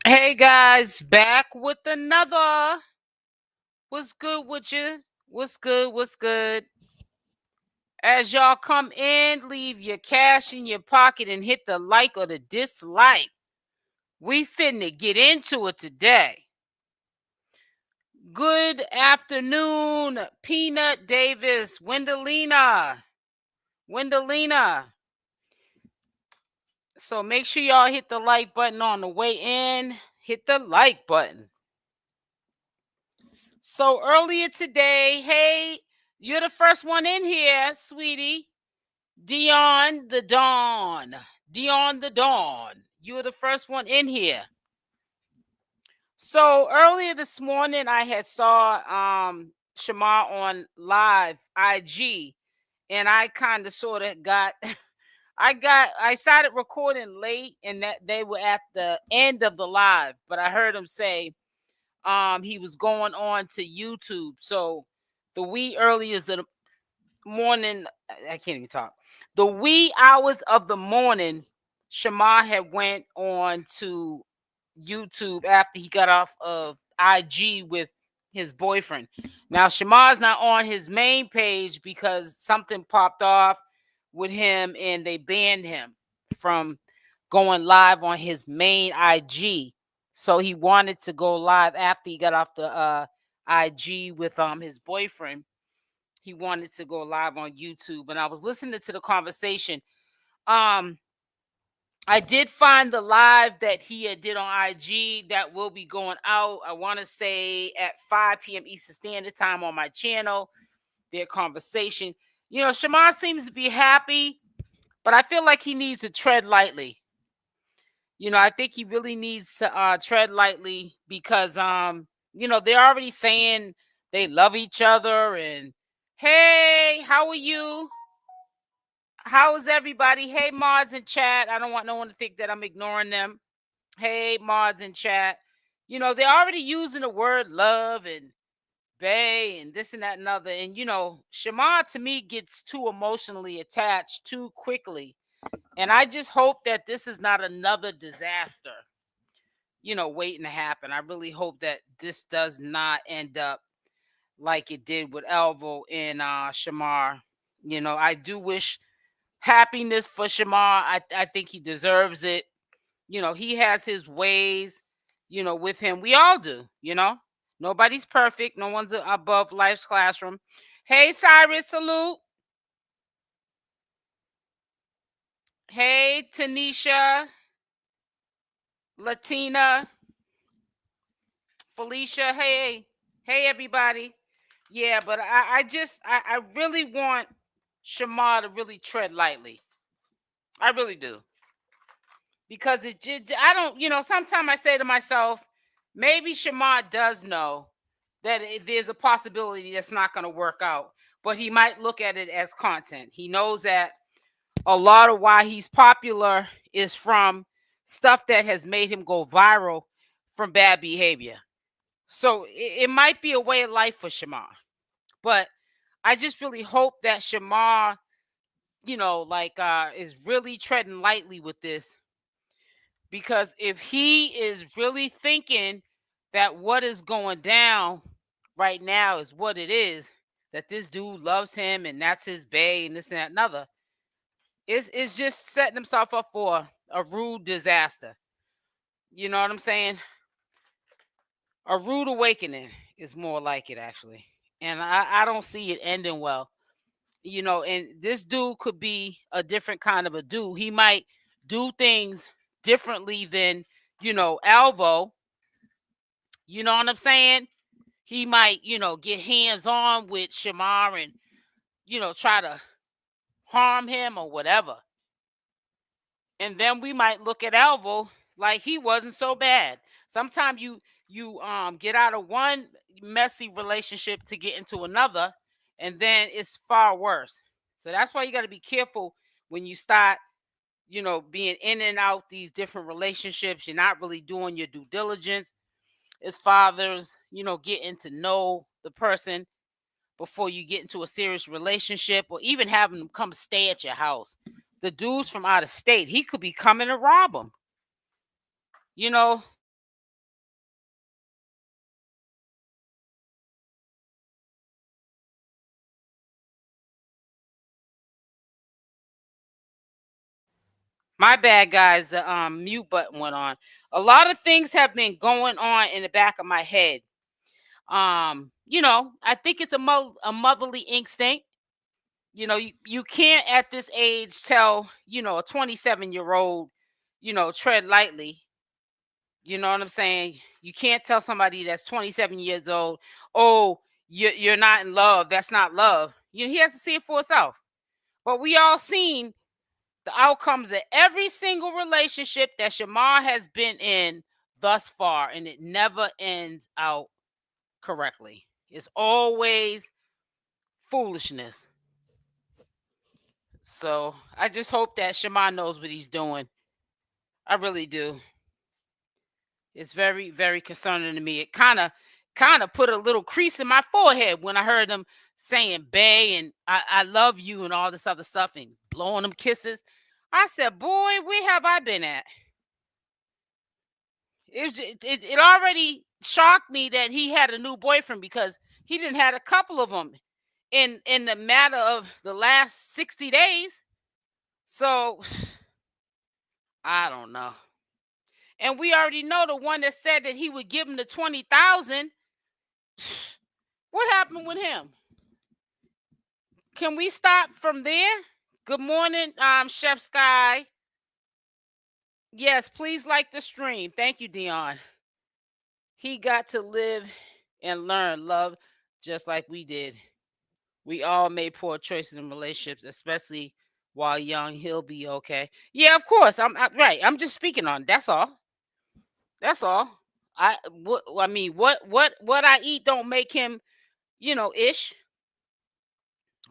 Hey guys, back with another. What's good with you? What's good? What's good? As y'all come in, leave your cash in your pocket and hit the like or the dislike. We finna get into it today. Good afternoon, Peanut Davis, Wendelina. Wendelina. So make sure y'all hit the like button on the way in. Hit the like button. So earlier today, hey, you're the first one in here, sweetie. Dion the Dawn. Dion the Dawn. You were the first one in here. So earlier this morning, I had saw Shamar on live IG, and I kind of sort of got I started recording late, and that they were at the end of the live, but I heard him say he was going on to YouTube. So the wee earliest of the morning, I can't even talk. The wee hours of the morning, Shamar had went on to YouTube after he got off of IG with his boyfriend. Now Shamar's not on his main page because something popped off with him and they banned him from going live on his main IG. So he wanted to go live after he got off the IG with his boyfriend. He wanted to go live on YouTube, and I was listening to the conversation. Um, I did find the live that he had did on IG that will be going out. I want to say at 5 p.m. Eastern Standard Time on my channel. Their conversation. You know, Shamar seems to be happy, but I feel like he needs to tread lightly. You know, I think he really needs to tread lightly because they're already saying they love each other and hey, how are you? How's everybody? Hey, mods in chat. I don't want no one to think that I'm ignoring them. Hey, mods in chat. You know, they're already using the word love and bae and this and that and other. And, you know, Shamar to me gets too emotionally attached too quickly. And I just hope that this is not another disaster, waiting to happen. I really hope that this does not end up like it did with Alvo and Shamar. You know, I do wish happiness for Shamar. I think he deserves it. You know, he has his ways, with him. We all do, Nobody's perfect. No one's above life's classroom. Hey, Cyrus, salute. Hey, Tanisha, Latina, Felicia. Hey, everybody. Yeah, but I really want Shamar to really tread lightly. I really do. Because I don't, sometimes I say to myself, maybe Shamar does know that there's a possibility that's not going to work out, but he might look at it as content. He knows that a lot of why he's popular is from stuff that has made him go viral from bad behavior. So it might be a way of life for Shamar, but I just really hope that Shamar, is really treading lightly with this. Because if he is really thinking that what is going down right now is what it is, that this dude loves him and that's his bae and this and that and other, it's just setting himself up for a rude disaster. You know what I'm saying? A rude awakening is more like it, actually. And I don't see it ending well. And this dude could be a different kind of a dude. He might do things differently than, Alvo. You know what I'm saying? He might, get hands on with Shamar and, try to harm him or whatever. And then we might look at Alvo like he wasn't so bad. Sometimes you get out of one messy relationship to get into another, and then it's far worse. So that's why you got to be careful when you start, being in and out these different relationships. You're not really doing your due diligence as fathers, getting to know the person before you get into a serious relationship or even having them come stay at your house. The dude's from out of state. He could be coming to rob them. You know, My bad, guys. The mute button went on. A lot of things have been going on in the back of my head. I think it's a motherly instinct. You can't at this age tell, a 27-year-old, tread lightly. You know what I'm saying? You can't tell somebody that's 27 years old, oh, you're not in love. That's not love. He has to see it for himself. But we all seen the outcomes of every single relationship that Shamar has been in thus far, and it never ends out correctly. It's always foolishness. So I just hope that Shamar knows what he's doing. I really do. It's very, very concerning to me. It kind of put a little crease in my forehead when I heard them saying "bae" and I love you and all this other stuff and blowing them kisses. I said, boy, where have I been at? It already shocked me that he had a new boyfriend, because he didn't had a couple of them in the matter of the last 60 days. So I don't know. And we already know the one that said that he would give him the 20,000. What happened with him? Can we stop from there? Good morning, Chef Sky. Yes, please like the stream. Thank you, Dion. He got to live and learn love just like we did. We all made poor choices in relationships, especially while young. He'll be okay. Yeah, of course. I'm right. I'm just speaking on it. That's all. That's all. I mean, what I eat don't make him, ish.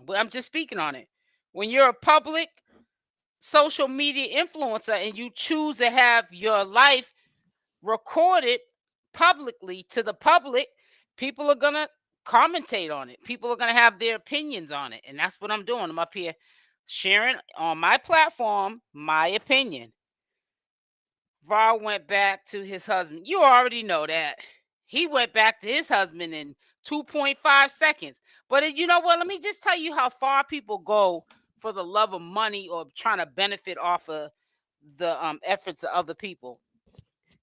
But I'm just speaking on it. When you're a public social media influencer and you choose to have your life recorded publicly to the public, people are gonna commentate on it. People are gonna have their opinions on it, and that's what I'm doing. I'm up here sharing on my platform my opinion. Var went back to his husband. You already know that. He went back to his husband in 2.5 seconds. But you know what? Let me just tell you how far people go for the love of money or trying to benefit off of the efforts of other people.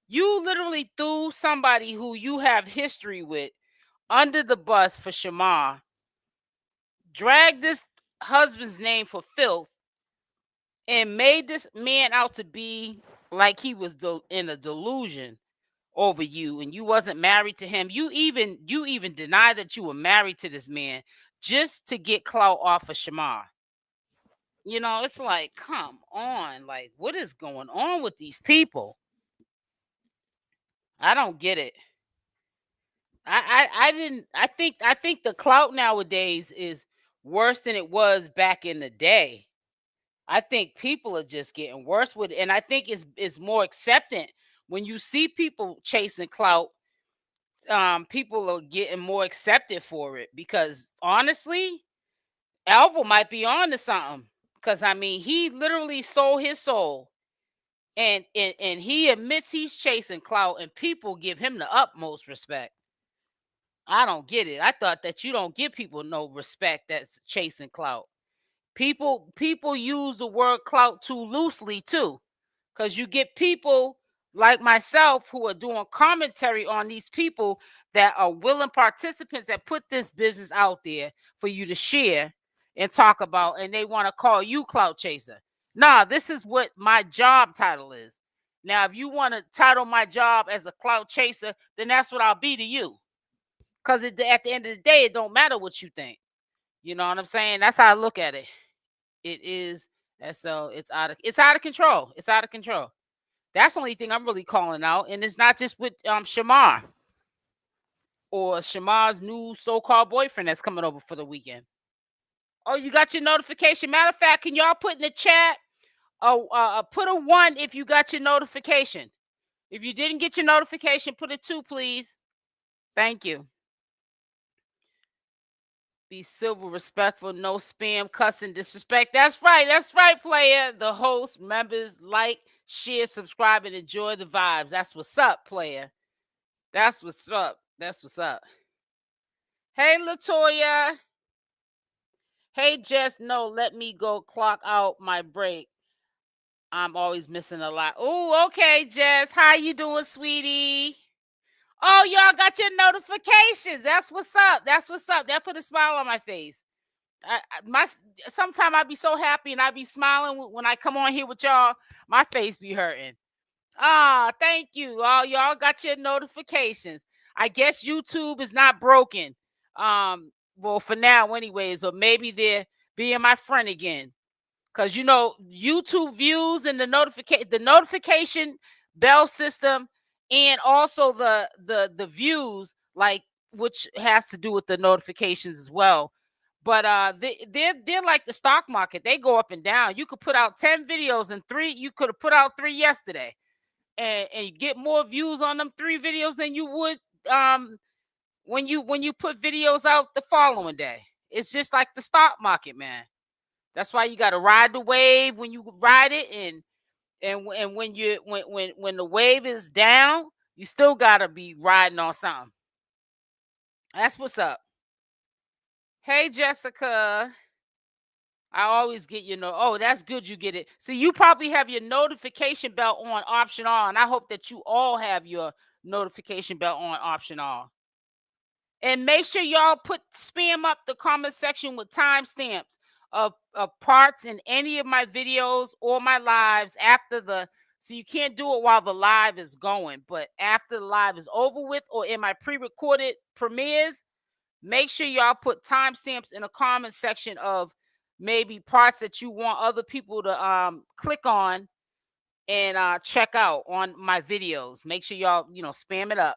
You literally threw somebody who you have history with under the bus for Shamar, dragged this husband's name for filth, and made this man out to be like he was in a delusion over you, and you wasn't married to him. You even denied that you were married to this man just to get clout off of Shamar. It's like, come on, like, what is going on with these people? I don't get it. I think the clout nowadays is worse than it was back in the day. I think people are just getting worse with it, and I think it's more acceptant when you see people chasing clout. People are getting more accepted for it, because honestly, Alvo might be on to something. Because I mean, he literally sold his soul, and he admits he's chasing clout, and people give him the utmost respect. I don't get it. I thought that you don't give people no respect that's chasing clout. People use the word clout too loosely too, because you get people like myself who are doing commentary on these people that are willing participants that put this business out there for you to share and talk about, and they want to call you clout chaser. Nah, this is what my job title is. Now, if you want to title my job as a clout chaser, then that's what I'll be to you. Because at the end of the day, it don't matter what you think. You know what I'm saying? That's how I look at it. It is, and so it's out of control. It's out of control. That's the only thing I'm really calling out, and it's not just with Shamar or Shamar's new so-called boyfriend that's coming over for the weekend. Oh, you got your notification. Matter of fact, can y'all put in the chat? Put a 1 if you got your notification. If you didn't get your notification, put a 2, please. Thank you. Be civil, respectful, no spam, cussing, disrespect. That's right, player. The host, members, like, share, subscribe, and enjoy the vibes. That's what's up, player. That's what's up. That's what's up. Hey, Latoya. Hey, Jess, no, let me go clock out my break. I'm always missing a lot. Oh, okay, Jess. How you doing, sweetie? Oh, y'all got your notifications. That's what's up. That's what's up. That put a smile on my face. Sometimes I be so happy and I be smiling when I come on here with y'all. My face be hurting. Ah, thank you. All y'all got your notifications. I guess YouTube is not broken. Well, for now, anyways, or maybe they're being my friend again. Cause YouTube views and the notification bell system, and also the views, like, which has to do with the notifications as well. But they're like the stock market. They go up and down. You could put out 10 videos and you could have put out 3 yesterday, and you get more views on them 3 videos than you would when you put videos out the following day. It's just like the stock market, man. That's why you got to ride the wave when you ride it, and when the wave is down, you still got to be riding on something. That's what's up. Hey, Jessica. I always get oh, that's good you get it. See, you probably have your notification bell on option on. I hope that you all have your notification bell on option on. And make sure y'all spam up the comment section with timestamps of parts in any of my videos or my lives so you can't do it while the live is going, but after the live is over with or in my pre-recorded premieres, make sure y'all put timestamps in the comment section of maybe parts that you want other people to click on and check out on my videos. Make sure y'all spam it up.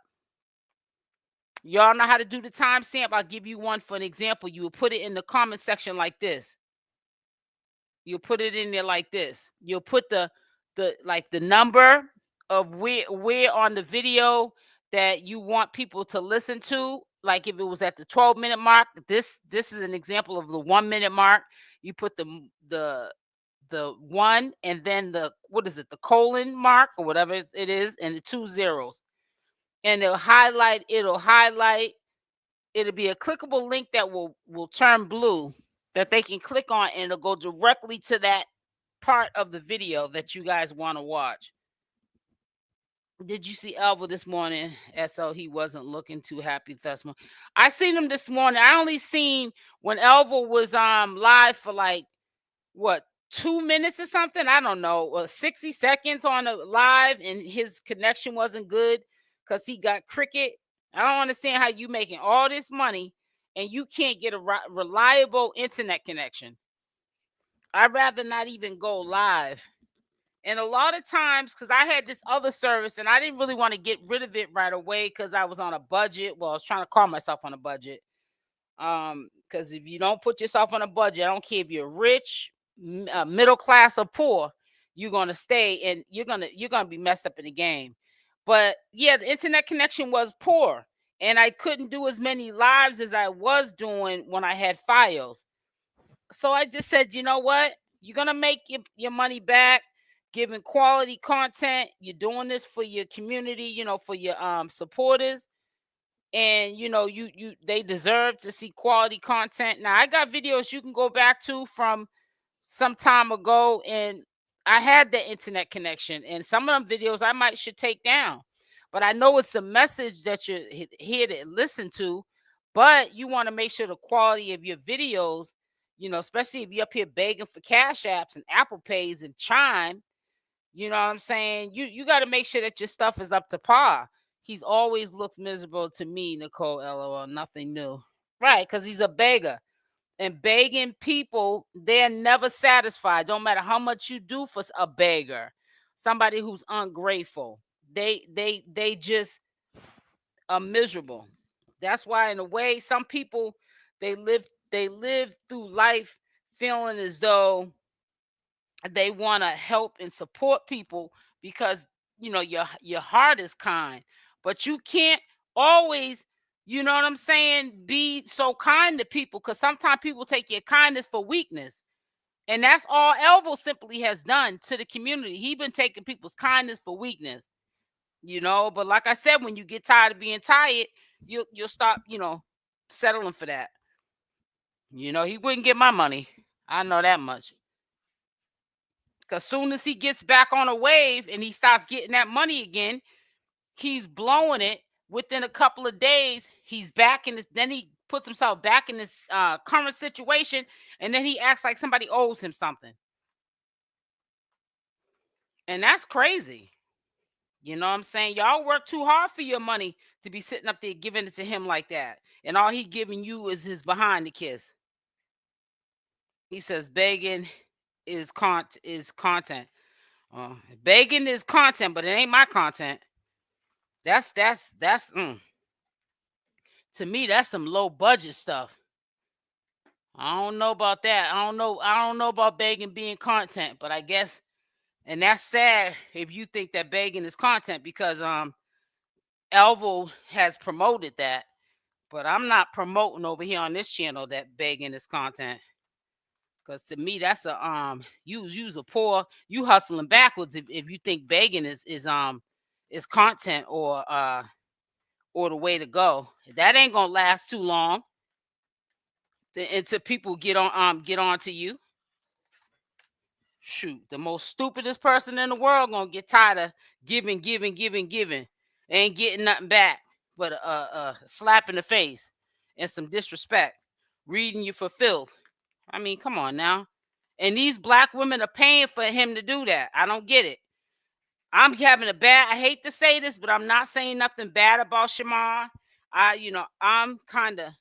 Y'all know how to do the timestamp. I'll give you one for an example. You will put it in the comment section like this. You'll put it in there like this. You'll put the number of where on the video that you want people to listen to. Like if it was at the 12-minute mark, this is an example of the 1-minute mark. You put the 1 and then the colon mark or whatever it is, and the 2 zeros. And it'll highlight, it'll be a clickable link that will turn blue that they can click on, and it'll go directly to that part of the video that you guys want to watch. Did you see Alvo this morning? So he wasn't looking too happy this morning. I seen him this morning. I only seen when Alvo was live for like 2 minutes or something. I don't know, 60 seconds on a live, and his connection wasn't good because he got cricket. I don't understand how you making all this money and you can't get a reliable internet connection. I'd rather not even go live. And a lot of times, because I had this other service and I didn't really want to get rid of it right away because I was on a budget. Well, I was trying to call myself on a budget. Because if you don't put yourself on a budget, I don't care if you're rich, middle class, or poor, you're gonna stay and you're gonna be messed up in the game. But yeah, the internet connection was poor, and I couldn't do as many lives as I was doing when I had files. So I just said, you know what? You're gonna make your money back, giving quality content. You're doing this for your community, for your supporters. And they deserve to see quality content. Now I got videos you can go back to from some time ago, and I had the internet connection, and some of them videos I should take down, but I know it's the message that you're here to listen to. But you want to make sure the quality of your videos, especially if you're up here begging for Cash Apps and Apple Pays and Chime, you know what I'm saying? You got to make sure that your stuff is up to par. He's always looks miserable to me, Nicole. LOL. Nothing new. Right, because he's a beggar. And begging people, they're never satisfied. Don't matter how much you do for a beggar. Somebody who's ungrateful. They just are miserable. That's why, in a way, some people they live through life feeling as though they want to help and support people because your heart is kind, but you can't always, you know what I'm saying, be so kind to people, because sometimes people take your kindness for weakness. And that's all Alvo simply has done to the community. He's been taking people's kindness for weakness, but like I said, when you get tired of being tired, you'll stop, settling for that. He wouldn't get my money. I know that much. Because soon as he gets back on a wave and he starts getting that money again, he's blowing it. Within a couple of days, he's back in this. Then he puts himself back in this current situation, and then he acts like somebody owes him something. And that's crazy. You know what I'm saying? Y'all work too hard for your money to be sitting up there giving it to him like that. And all he giving you is his behind the kiss. He says begging is content. Begging is content, but it ain't my content. That's to me, that's some low budget stuff. I don't know about that. I don't know about begging being content, but I guess, and that's sad if you think that begging is content, because Alvo has promoted that, but I'm not promoting over here on this channel that begging is content. Because to me, that's a you's a poor, you hustling backwards if you think begging is content or the way to go. That ain't gonna last too long until people get on to you. Shoot, the most stupidest person in the world gonna get tired of giving, ain't getting nothing back but a slap in the face and some disrespect, reading you for filth. I mean, come on now. And these black women are paying for him to do that. I don't get it. I'm having I hate to say this, but I'm not saying nothing bad about Shamar. I'm kind of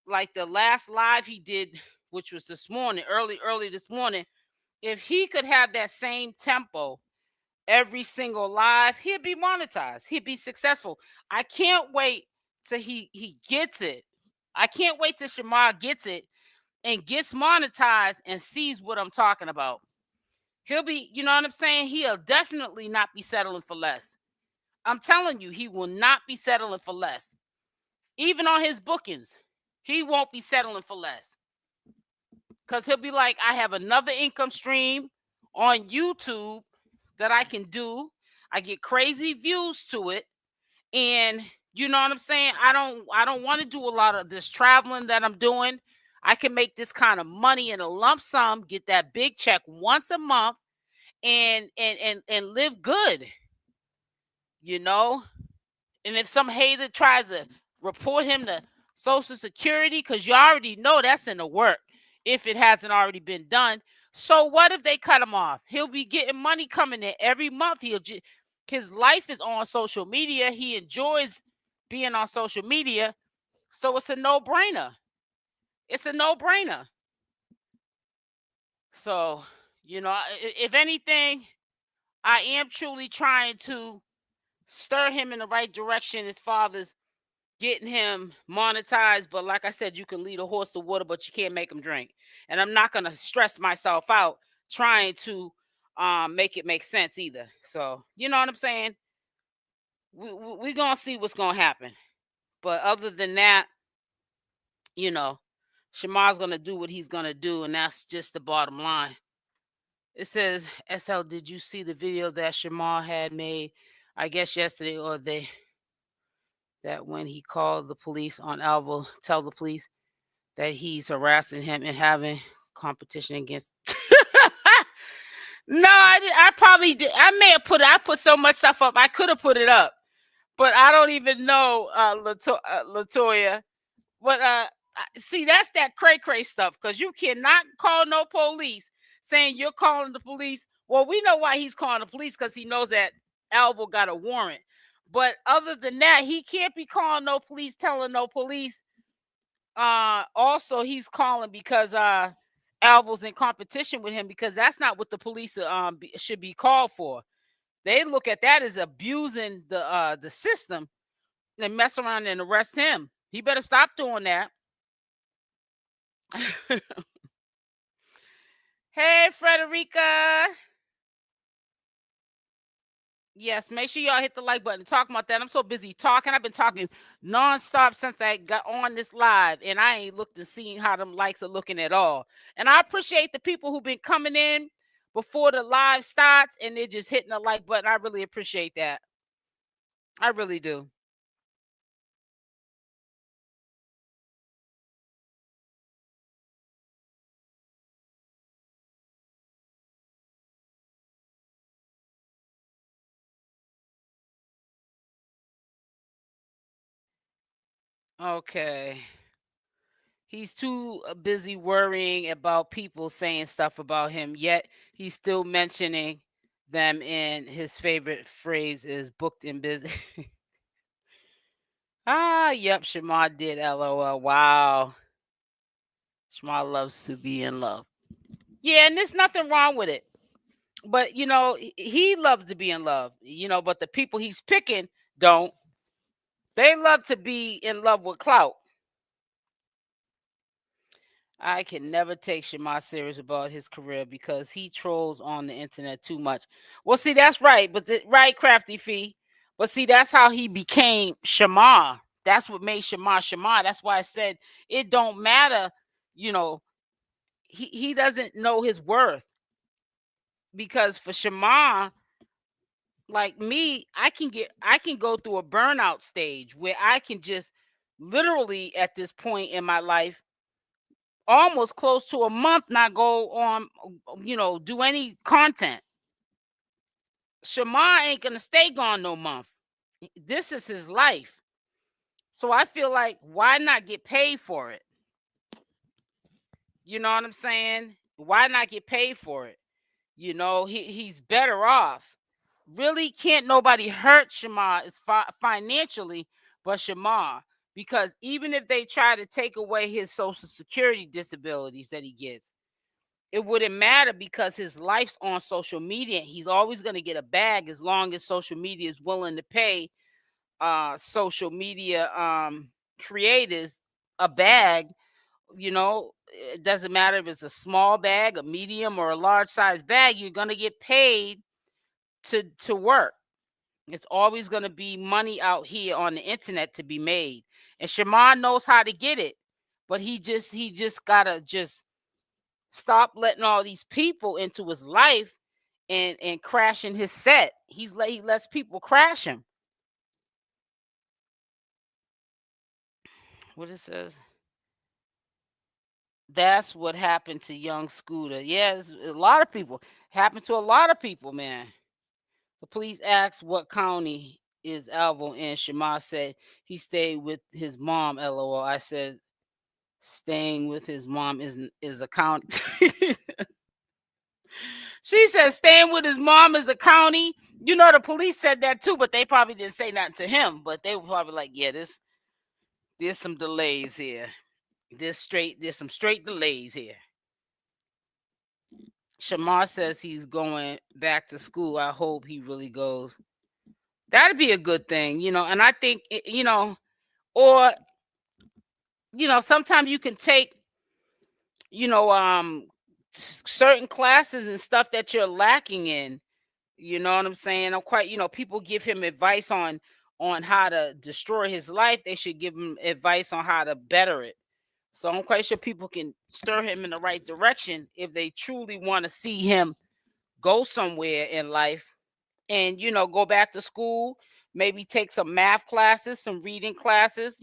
like the last live he did, which was this morning, early this morning. If he could have that same tempo every single live, he'd be monetized. He'd be successful. I can't wait till he gets it. I can't wait till Shamar gets it and gets monetized and sees what I'm talking about. He'll be, you know what I'm saying? He'll definitely not be settling for less. I'm telling you, he will not be settling for less. Even on his bookings, he won't be settling for less. Because he'll be like, I have another income stream on YouTube that I can do. I get crazy views to it. And you know what I'm saying? I don't want to do a lot of this traveling that I'm doing. I can make this kind of money in a lump sum, get that big check once a month, and live good. You know? And if some hater tries to report him to Social Security, because you already know that's in the work if it hasn't already been done. So what if they cut him off? He'll be getting money coming in every month. His life is on social media. He enjoys being on social media. So it's a no-brainer. It's a no-brainer. So, if anything, I am truly trying to stir him in the right direction as far as getting him monetized. But like I said, you can lead a horse to water, but you can't make him drink. And I'm not going to stress myself out trying to make it make sense either. So, you know what I'm saying? We're going to see what's going to happen. But other than that, Shamar's going to do what he's going to do. And that's just the bottom line. It says, SL, did you see the video that Shamar had made, I guess yesterday or that when he called the police on Alvo, tell the police that he's harassing him and having competition against. No, I probably did. I may have I put so much stuff up. I could have put it up, but I don't even know, Latoya. But see, that's that cray stuff, because you cannot call no police saying you're calling the police. Well, we know why he's calling the police, because he knows that Alvo got a warrant. But other than that, he can't be calling no police, telling no police. Also, he's calling because Alvo's in competition with him, because that's not what the police should be called for. They look at that as abusing the system and mess around and arrest him. He better stop doing that. Hey, Frederica. Yes, make sure y'all hit the like button. Talk about that. I'm so busy talking. I've been talking nonstop since I got on this live, and I ain't looked and seen how them likes are looking at all. And I appreciate the people who've been coming in before the live starts, and they're just hitting the like button. I really appreciate that. I really do. Okay. He's too busy worrying about people saying stuff about him, yet he's still mentioning them, and his favorite phrase is booked and busy. Yep, Shamar did LOL. Wow. Shamar loves to be in love. Yeah, and there's nothing wrong with it. But he loves to be in love, but the people he's picking don't. They love to be in love with clout. I can never take Shamar serious about his career because he trolls on the internet too much. Well, see, that's right, but right, Crafty Fee. But see, that's how he became Shamar. That's what made Shamar Shamar. That's why I said it don't matter. You know, he doesn't know his worth, because for Shamar, like me, I can go through a burnout stage where I can just literally at this point in my life almost close to a month not go on, do any content. Shamar ain't gonna stay gone no month. This is his life. So I feel like, why not get paid for it? You know what I'm saying? Why not get paid for it? He's better off. Really, can't nobody hurt Shamar is financially but Shamar, because even if they try to take away his social security disabilities that he gets, it wouldn't matter, because his life's on social media. He's always going to get a bag as long as social media is willing to pay social media creators a bag. It doesn't matter if it's a small bag, a medium, or a large size bag. You're going to get paid to work. It's always going to be money out here on the internet to be made, and Shamar knows how to get it. But he just gotta just stop letting all these people into his life and crashing his set. He lets people crash him. What it says? That's what happened to young Scooter. Yeah, a lot of people. Happened to a lot of people, man. The police asked what county is Alvo in. Shamar said he stayed with his mom. LOL. I said staying with his mom is a county. She said staying with his mom is a county. The police said that too, but they probably didn't say nothing to him. But they were probably like, yeah, there's some delays here. There's some straight delays here. Shamar says he's going back to school. I hope he really goes. That'd be a good thing, and I think, or, sometimes you can take, certain classes and stuff that you're lacking in. You know what I'm saying? I'm quite, people give him advice on how to destroy his life. They should give him advice on how to better it. So I'm quite sure people can stir him in the right direction if they truly want to see him go somewhere in life, and go back to school, maybe take some math classes, some reading classes,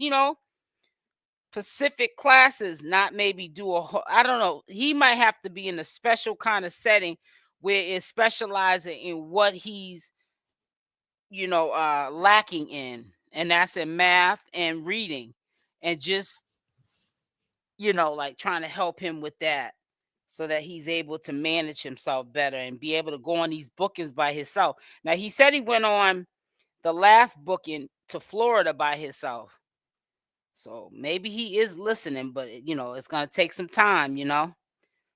Pacific classes, not maybe do I don't know. He might have to be in a special kind of setting where it's specializing in what he's, lacking in, and that's in math and reading, and just, like trying to help him with that, so that he's able to manage himself better and be able to go on these bookings by himself. Now, he said he went on the last booking to Florida by himself. So maybe he is listening, but it's gonna take some time.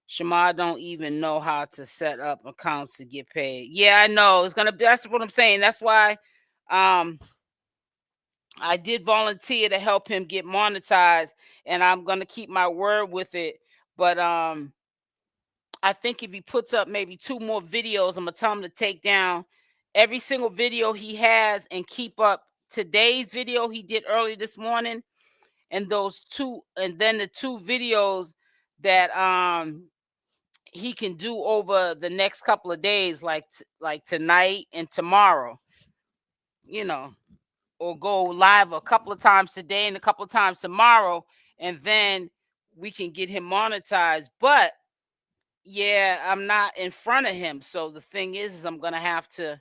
Shamar don't even know how to set up accounts to get paid. Yeah, I know. That's what I'm saying. That's why I did volunteer to help him get monetized, and I'm gonna keep my word with it. But I think if he puts up maybe 2 more videos, I'm gonna tell him to take down every single video he has and keep up today's video he did early this morning, and those 2, and then the 2 videos that he can do over the next couple of days, like tonight and tomorrow, you know, or go live a couple of times today and a couple of times tomorrow, and then we can get him monetized. But yeah, I'm not in front of him, so the thing is I'm gonna have to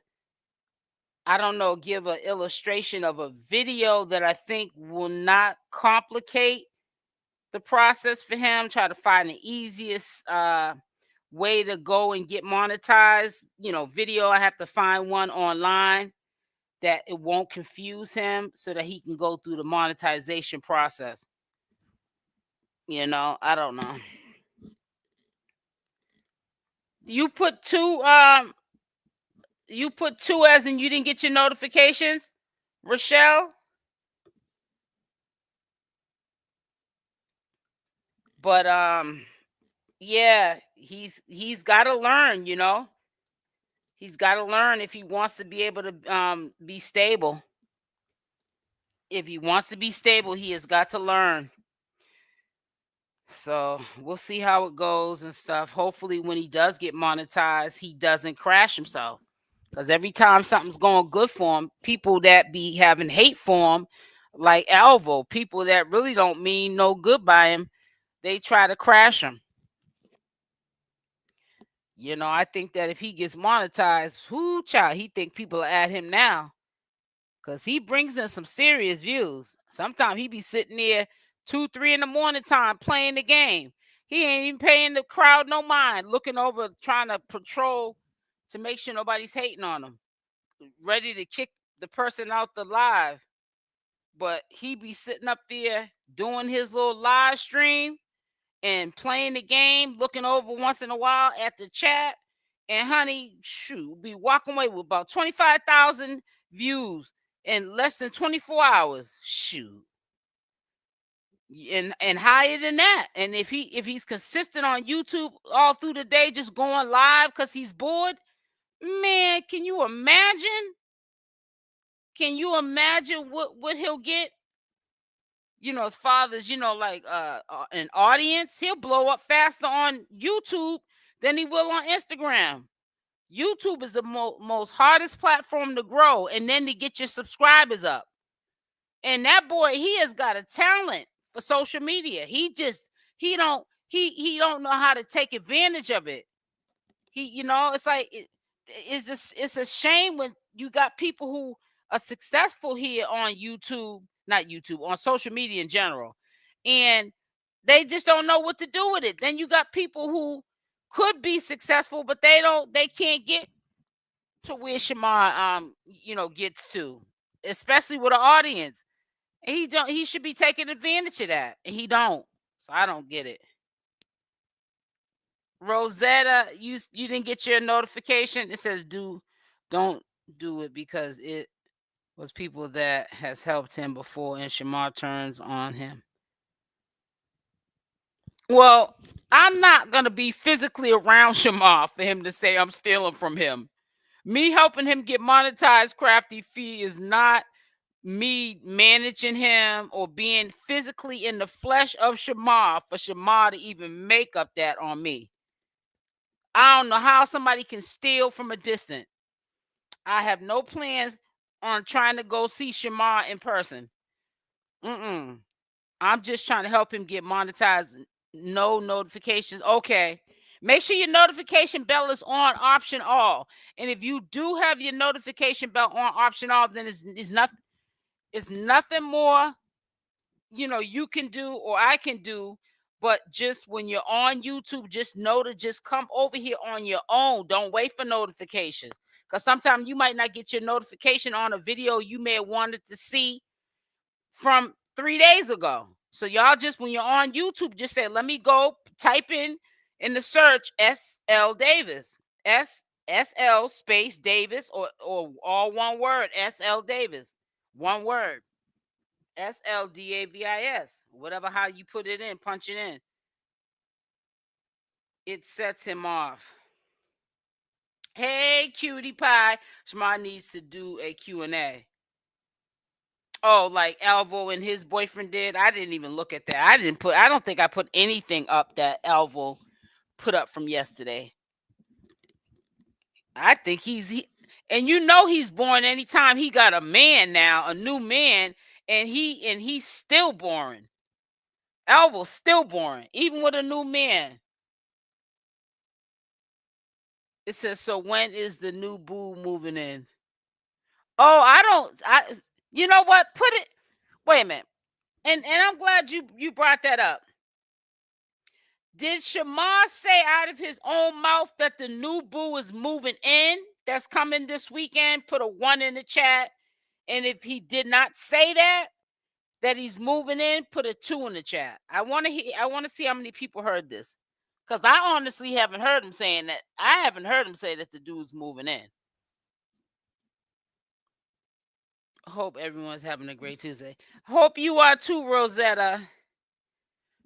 I don't know, give an illustration of a video that I think will not complicate the process for him. Try to find the easiest way to go and get monetized. Video. I have to find one online that it won't confuse him so that he can go through the monetization process. I don't know. You put two as in you didn't get your notifications, Rochelle? But yeah, he's got to learn, He's got to learn if he wants to be able to be stable. If he wants to be stable, he has got to learn. So we'll see how it goes and stuff. Hopefully, when he does get monetized, he doesn't crash himself. Because every time something's going good for him, people that be having hate for him, like Alvo, people that really don't mean no good by him, they try to crash him. I think that if he gets monetized, whoo, child, he think people are at him now. Because he brings in some serious views. Sometimes he be sitting there 2, 3 in the morning time playing the game. He ain't even paying the crowd no mind, looking over, trying to patrol to make sure nobody's hating on him, ready to kick the person out the live. But he be sitting up there doing his little live stream and playing the game, looking over once in a while at the chat. And honey, shoot, be walking away with about 25,000 views in less than 24 hours. Shoot. And higher than that. And if he's consistent on YouTube all through the day, just going live because he's bored, man, can you imagine? Can you imagine what he'll get? His father's, like an audience. He'll blow up faster on YouTube than he will on Instagram. YouTube is the most hardest platform to grow, and then to get your subscribers up. And that boy, he has got a talent for social media. He don't know how to take advantage of it. It's like it's a shame when you got people who are successful here on YouTube, not YouTube, on social media in general, and they just don't know what to do with it. Then you got people who could be successful, but they can't get to where Shamar gets to, especially with an audience. And he should be taking advantage of that, and he don't. So I don't get it. Rosetta, you didn't get your notification. It says don't do it because it was people that has helped him before, and Shamar turns on him. Well, I'm not gonna be physically around Shamar for him to say I'm stealing from him. Me helping him get monetized Crafty Fee is not me managing him or being physically in the flesh of Shamar for Shamar to even make up that on me. I don't know how somebody can steal from a distance. I have no plans on trying to go see Shamar in person. I'm just trying to help him get monetized. No notifications. Okay. Make sure your notification bell is on option all. And if you do have your notification bell on option all, then it's nothing more you can do or I can do. But just when you're on YouTube, just know to just come over here on your own. Don't wait for notifications. Because sometimes you might not get your notification on a video you may have wanted to see from 3 days ago. So y'all just, when you're on YouTube, just say, let me go type in the search SL Davis. SL space Davis or all one word, SL Davis. One word. SLDAVIS. Whatever how you put it in, punch it in. It sets him off. Hey, cutie pie. Shamar needs to do a Q&A. Oh, like Alvo and his boyfriend did. I didn't even look at that. I don't think I put anything up that Alvo put up from yesterday. I think and he's born anytime he got a man now, a new man, and he's still boring. Alvo's still boring, even with a new man. It says, so when is the new boo moving in? Oh, I don't. You know what? Put it. Wait a minute. And I'm glad you brought that up. Did Shamar say out of his own mouth that the new boo is moving in? That's coming this weekend. Put a 1 in the chat. And if he did not say that he's moving in, put a 2 in the chat. I want to see how many people heard this, because I honestly haven't heard him saying that. I haven't heard him say that the dude's moving in. Hope everyone's having a great Tuesday. Hope you are too, Rosetta.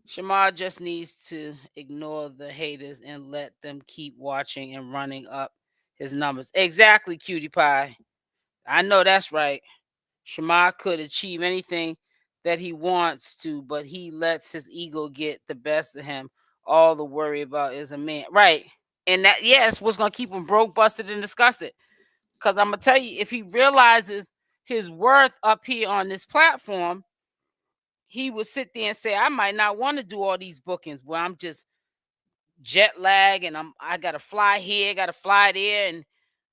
Shamar just needs to ignore the haters and let them keep watching and running up his numbers. Exactly, cutie pie. I know that's right. Shamar could achieve anything that he wants to, but he lets his ego get the best of him. All the worry about is a man. Right. And that, yes, what's going to keep him broke, busted, and disgusted. Because I'm going to tell you, if he realizes his worth up here on this platform, he would sit there and say, I might not want to do all these bookings where I'm just jet lag and I got to fly here, got to fly there, and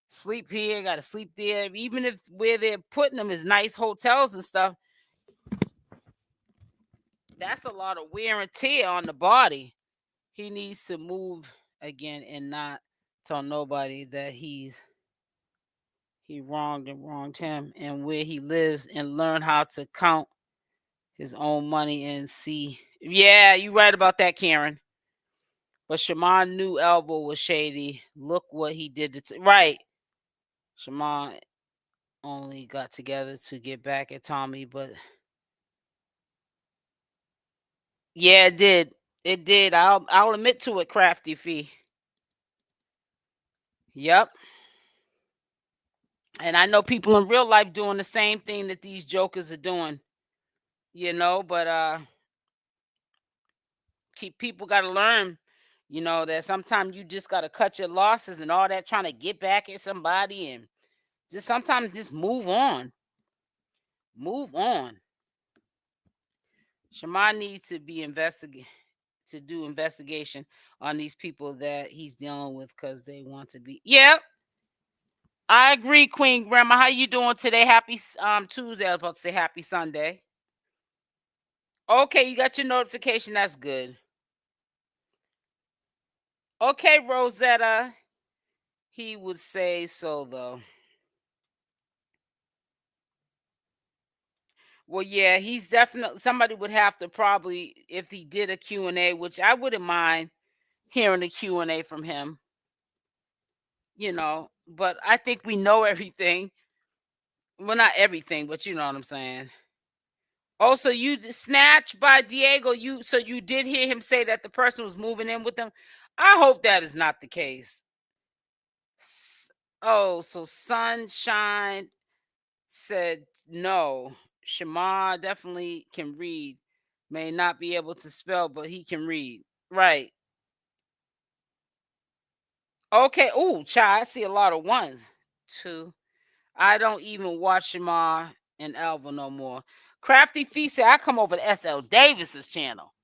sleep here, got to sleep there. Even if where they're putting them is nice hotels and stuff, that's a lot of wear and tear on the body. He needs to move again and not tell nobody that he wronged him and where he lives, and learn how to count his own money and see. Yeah, you right about that, Karen. But Shamar knew Alvo was shady. Look what he did. Right. Shamar only got together to get back at Tommy, but yeah, it did. It did. I'll admit to it, Crafty Fee. Yep. And I know people in real life doing the same thing that these jokers are doing. But people got to learn, that sometimes you just got to cut your losses and all that trying to get back at somebody, and just sometimes just move on. Move on. Shamar needs to be to do investigation on these people that he's dealing with because they want to be. Yep. I agree, Queen Grandma. How you doing today? Happy Tuesday. I was about to say happy Sunday. Okay, you got your notification. That's good. Okay, Rosetta. He would say so, though. Well, yeah, he's definitely, somebody would have to probably, if he did a Q&A, which I wouldn't mind hearing a Q&A from him, but I think we know everything. Well, not everything, but you know what I'm saying. Also, you snatched by Diego. So you did hear him say that the person was moving in with them. I hope that is not the case. So Sunshine said no. Shamar definitely can read. May not be able to spell, but he can read. Right. Okay. Ooh, child, I see a lot of ones. 2. I don't even watch Shamar and Alvo no more. Crafty Feast said I come over to SL Davis's channel.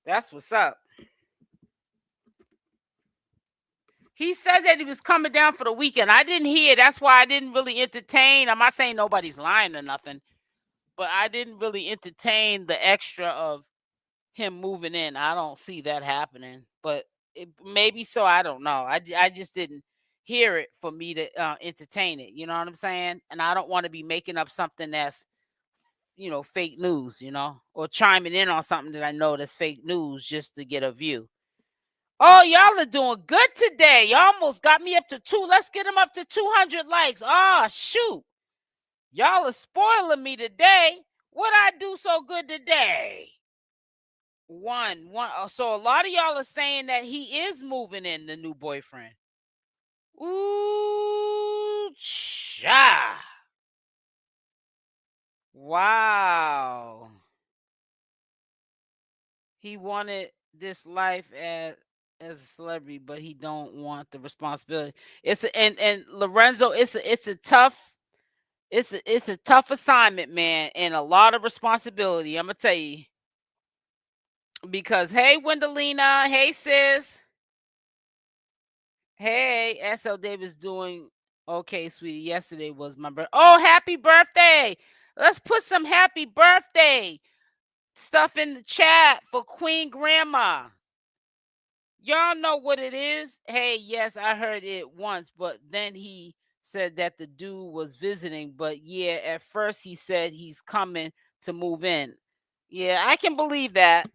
That's what's up. He said that he was coming down for the weekend. I didn't hear. That's why I didn't really entertain. I'm not saying nobody's lying or nothing, but I didn't really entertain the extra of him moving in. I don't see that happening, but maybe so. I don't know. I just didn't hear it for me to entertain it. You know what I'm saying? And I don't want to be making up something that's fake news, or chiming in on something that I know that's fake news just to get a view. Oh, y'all are doing good today. Y'all almost got me up to 2. Let's get them up to 200 likes. Oh, shoot. Y'all are spoiling me today. What I do so good today? One. So a lot of y'all are saying that he is moving in, the new boyfriend. Ooh, cha. Wow. He wanted this life as a celebrity, but he don't want the responsibility. And Lorenzo, it's a tough assignment, man, and a lot of responsibility. I'm gonna tell you, because hey, Wendelina, hey sis, hey, SL Davis doing Okay, sweetie. Yesterday was my birthday. Oh, happy birthday! Let's put some happy birthday stuff in the chat for Queen Grandma. Y'all know what it is. Hey, yes, I heard it once, but then he said that the dude was visiting. But yeah, at first he said he's coming to move in. Yeah, I can believe that.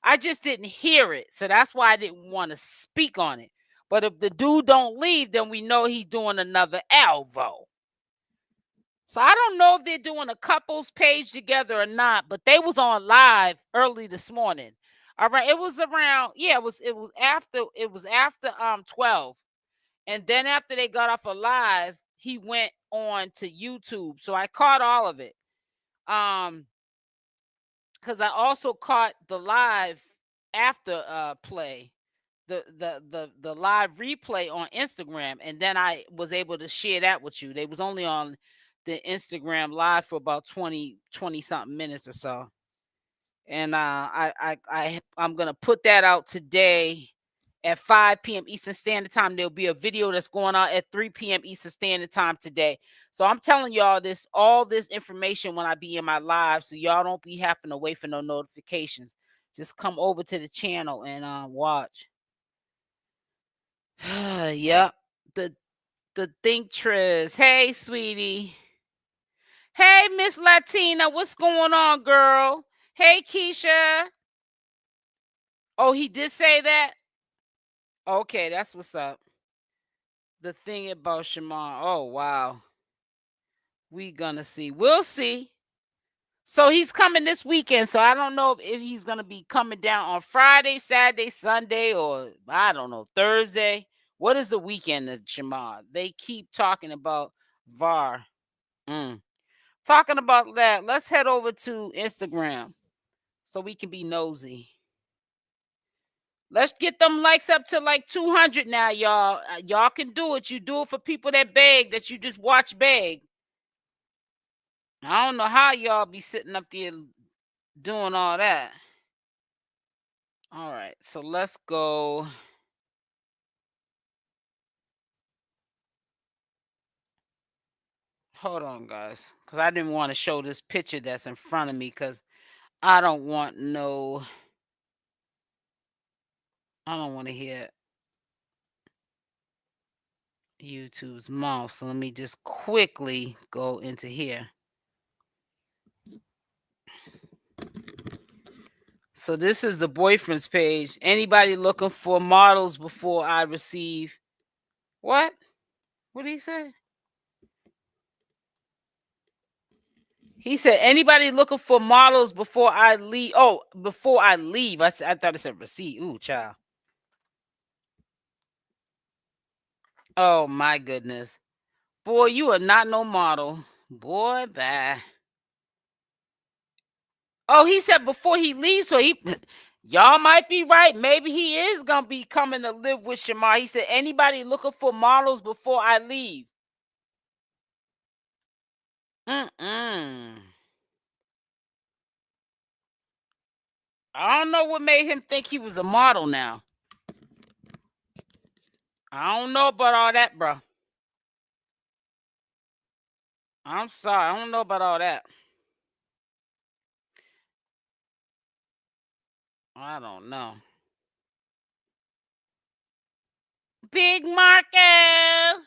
I just didn't hear it. So that's why I didn't want to speak on it. But if the dude don't leave, then we know he's doing another Alvo. So I don't know if they're doing a couples page together or not, but they was on live early this morning. All right, it was around, yeah, it was after 12. And then after they got off of live, he went on to YouTube. So I caught all of it. Because I also caught the live after play, the live replay on Instagram, and then I was able to share that with you. They was only on the Instagram live for about 20 something minutes or so. And I'm gonna put that out today at 5 p.m. Eastern Standard Time. There'll be a video that's going out at 3 p.m. Eastern Standard Time today. So I'm telling y'all all this information when I be in my live, so y'all don't be having to wait for no notifications. Just come over to the channel and watch. Yep. The Thinktress. Hey, sweetie. Hey, Miss Latina. What's going on, girl? Hey, Keisha. Oh, he did say that? Okay, that's what's up. The thing about Shamar. Oh, wow. We gonna see. We'll see. So he's coming this weekend. So I don't know if he's gonna be coming down on Friday, Saturday, Sunday, or I don't know, Thursday. What is the weekend of Shamar? They keep talking about VAR. Talking about that, let's head over to Instagram so we can be nosy. Let's get them likes up to like 200 now, y'all. Y'all can do it. You do it for people that beg, that you just watch beg. I don't know how y'all be sitting up there doing all that. All right, so let's go. Hold on, guys, because I didn't want to show this picture that's in front of me because I don't want to hear YouTube's mouth. So let me just quickly go into here. So this is the boyfriend's page. Anybody looking for models before I receive? What? What did he say? He said, anybody looking for models before I leave? Oh, before I leave. I thought it said receive. Ooh, child. Oh, my goodness. Boy, you are not no model. Boy, bye. Oh, he said before he leaves, so y'all might be right. Maybe he is going to be coming to live with Shamar. He said, anybody looking for models before I leave? I don't know what made him think he was a model now. I don't know about all that, bro. I'm sorry. I don't know about all that. I don't know. Big Marco.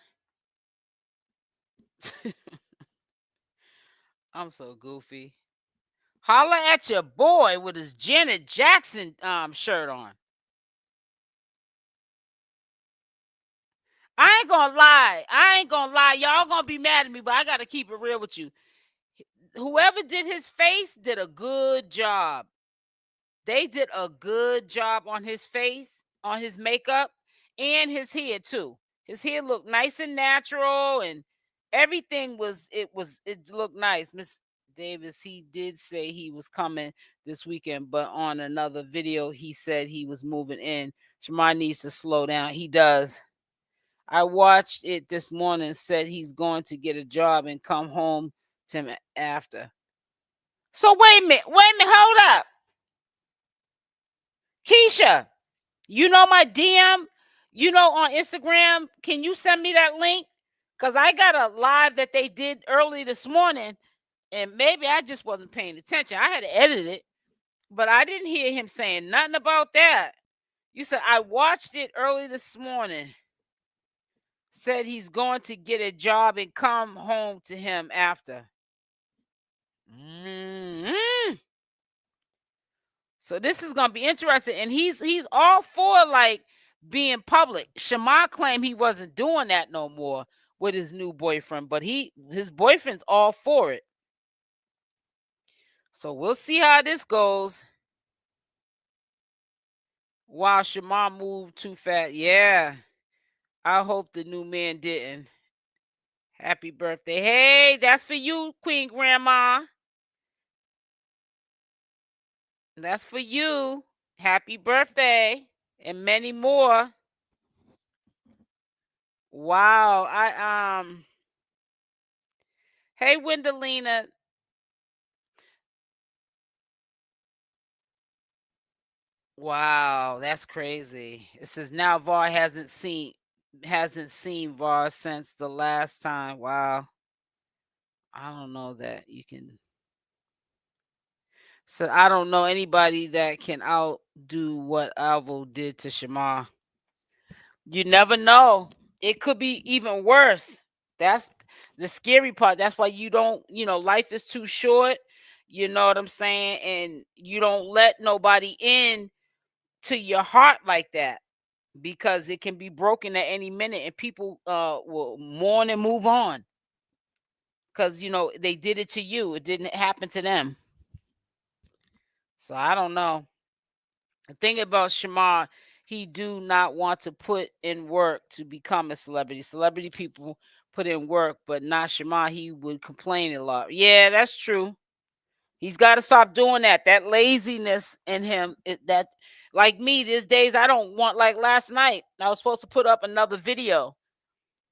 I'm so goofy. Holla at your boy with his Janet Jackson shirt on. I ain't gonna lie. Y'all gonna be mad at me, but I gotta keep it real with you. Whoever did his face did a good job. They did a good job on his face, on his makeup, and his hair too. His hair looked nice and natural, and everything it looked nice. Miss Davis, he did say he was coming this weekend, but on another video, he said he was moving in. Shamar needs to slow down. He does. I watched it this morning, said he's going to get a job and come home to him after. So wait a minute, hold up. Keisha, you know my DM, on Instagram. Can you send me that link Cause I got a live that they did early this morning, and maybe I just wasn't paying attention. I had to edit it, but I didn't hear him saying nothing about that. You said I watched it early this morning. Said he's going to get a job and come home to him after. Mm-hmm. So this is gonna be interesting, and he's all for like being public. Shamar claimed he wasn't doing that no more with his new boyfriend, but his boyfriend's all for it. So we'll see how this goes. Wow, Shamar moved too fast. Yeah, I hope the new man didn't. Happy birthday. Hey, that's for you, Queen Grandma. That's for you. Happy birthday. And many more. Wow. Hey Wendelina. Wow, that's crazy. It says now VAR hasn't seen VAR since the last time. Wow. I don't know that you can. So I don't know anybody that can outdo what Alvo did to Shamar. You never know. It could be even worse. That's the scary part. That's why you don't, life is too short. You know what I'm saying? And you don't let nobody in to your heart like that, because it can be broken at any minute, and people will mourn and move on because they did it to you. It didn't happen to them. So I don't know. The thing about Shamar, he do not want to put in work to become a celebrity. Celebrity people put in work, but not Shamar. He would complain a lot. Yeah, that's true. He's got to stop doing that. That laziness in him, that like me, these days I don't want, like last night, I was supposed to put up another video,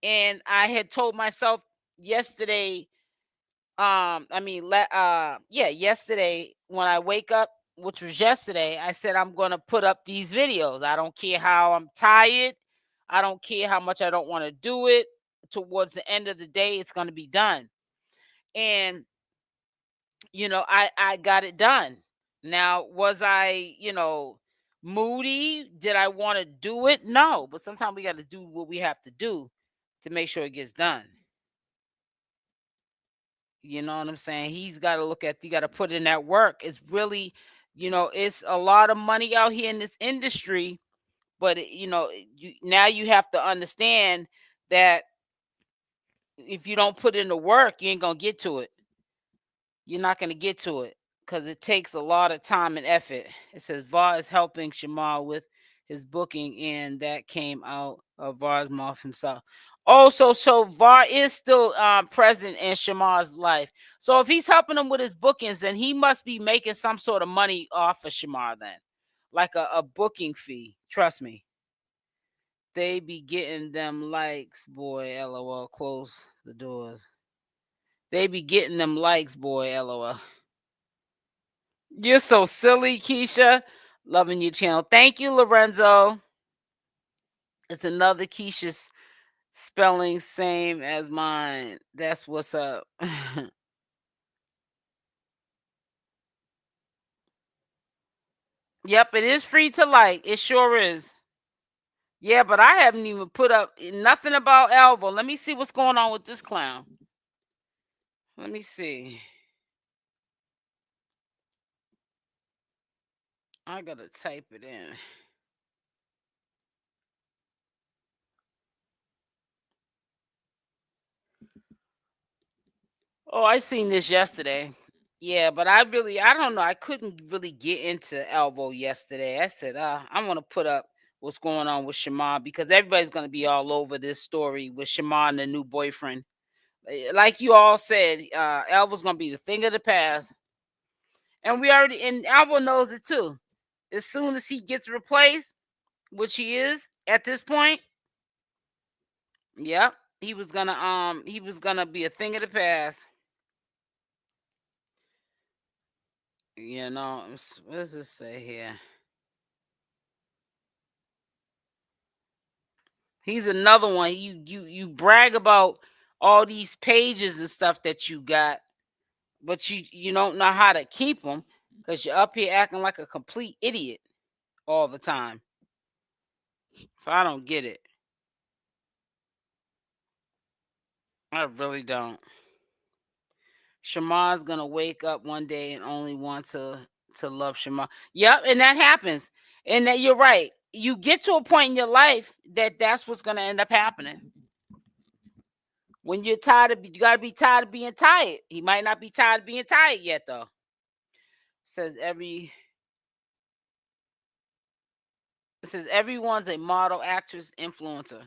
and I had told myself yesterday, yesterday when I wake up, which was yesterday, I said I'm gonna put up these videos. I don't care how I'm tired. I don't care how much I don't want to do it. Towards the end of the day, it's gonna be done. And I got it done. Now, was I, moody? Did I want to do it? No, but sometimes we got to do what we have to do to make sure it gets done. You know what I'm saying? He's got to you got to put in that work. It's really, it's a lot of money out here in this industry, but now you have to understand that if you don't put in the work, you ain't gonna get to it. You're not gonna get to it because it takes a lot of time and effort. It says VAR is helping Shamar with his booking, and that came out of VAR's mouth himself. Also, so VAR is still present in Shamar's life. So if he's helping him with his bookings, then he must be making some sort of money off of Shamar then. Like a booking fee. Trust me. They be getting them likes, boy. LOL. Close the doors. They be getting them likes, boy. LOL. You're so silly, Keisha. Loving your channel. Thank you, Lorenzo. It's another Keisha's spelling same as mine. That's what's up. Yep, it is free to like. It sure is. Yeah, but I haven't even put up nothing about Alvo. Let me see what's going on with this clown. Let me see. I gotta type it in. Oh, I seen this yesterday. Yeah, but I don't know. I couldn't really get into Alvo yesterday. I said, I'm gonna put up what's going on with Shamar, because everybody's gonna be all over this story with Shamar and the new boyfriend. Like you all said, Alvo's gonna be the thing of the past, and Alvo knows it too. As soon as he gets replaced, which he is at this point, yep, he was gonna be a thing of the past. What does this say here? He's another one. You brag about all these pages and stuff that you got, but you don't know how to keep them because you're up here acting like a complete idiot all the time. So I don't get it. I really don't. Shamar's gonna wake up one day and only want to love Shamar. Yep, and that happens. And that you're right. You get to a point in your life that that's what's gonna end up happening. When you're tired of, you gotta be tired of being tired. He might not be tired of being tired yet, though. Says everyone's a model, actress, influencer.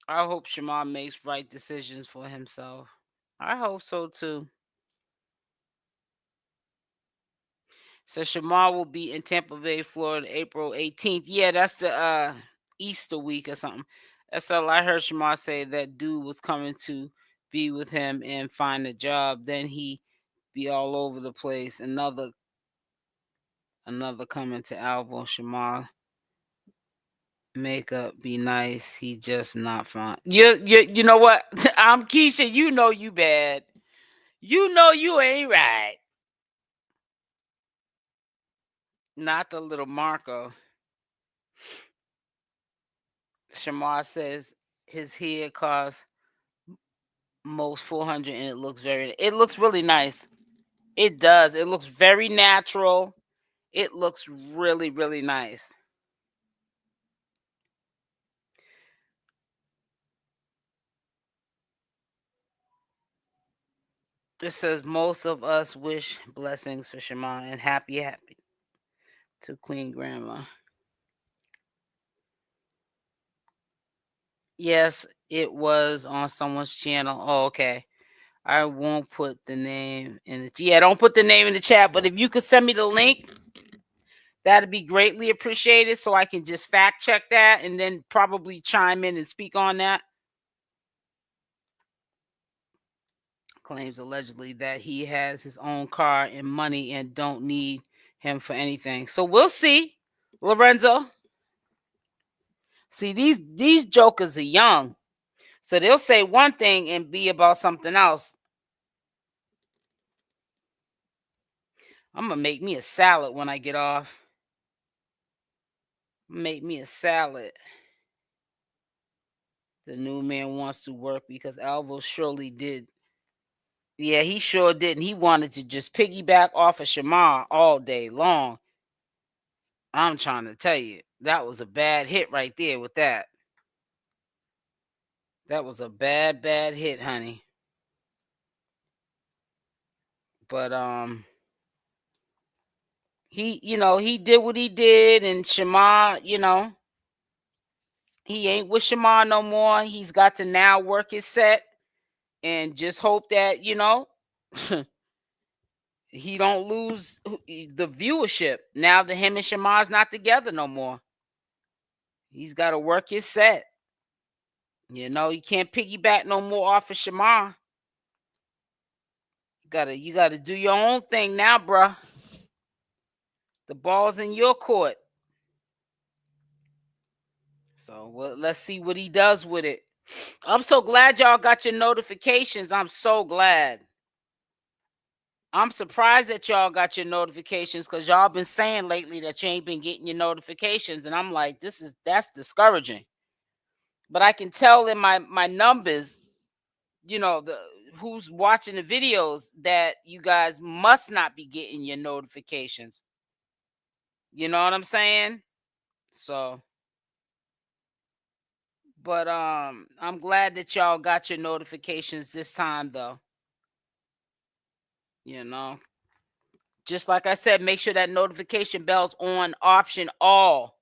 I hope Shamar makes right decisions for himself. I hope so too. So Shamar will be in Tampa Bay, Florida, April 18th. Yeah, that's the Easter week or something. That's all I heard Shamar say, that dude was coming to be with him and find a job. Then he be all over the place. Another coming to Alvo. Shamar makeup be nice. He just not fine. You know what? I'm Keisha. You know you bad. You know you ain't right. Not the little Marco. Shamar says his hair costs most 400 and it looks really nice. It does. It looks very natural. It looks really, really nice. It says most of us wish blessings for Shamar and happy to Queen Grandma. Yes, it was on someone's channel. Oh, okay. I won't put the name in the don't put the name in the chat, but if you could send me the link, that'd be greatly appreciated so I can just fact check that and then probably chime in and speak on that. Claims allegedly that he has his own car and money and don't need him for anything. So we'll see, Lorenzo. See, these jokers are young. So they'll say one thing and be about something else. I'm going to make me a salad when I get off. Make me a salad. The new man wants to work because Alvo surely did. Yeah, he sure did. And he wanted to just piggyback off of Shamar all day long. I'm trying to tell you, that was a bad hit right there with that. That was a bad hit, honey. But he did what he did, and Shamar, he ain't with Shamar no more. He's got to now work his set and just hope that, he don't lose the viewership now that him and Shamar's not together no more. He's got to work his set. You can't piggyback no more off of Shamar. You gotta do your own thing now, bruh. The ball's in your court. So let's see what he does with it. I'm so glad y'all got your notifications. I'm so glad. I'm surprised that y'all got your notifications because y'all been saying lately that you ain't been getting your notifications. And I'm like, that's discouraging. But I can tell in my numbers, who's watching the videos, that you guys must not be getting your notifications. You know what I'm saying? So, but I'm glad that y'all got your notifications this time, though. Just like I said, make sure that notification bell's on option all.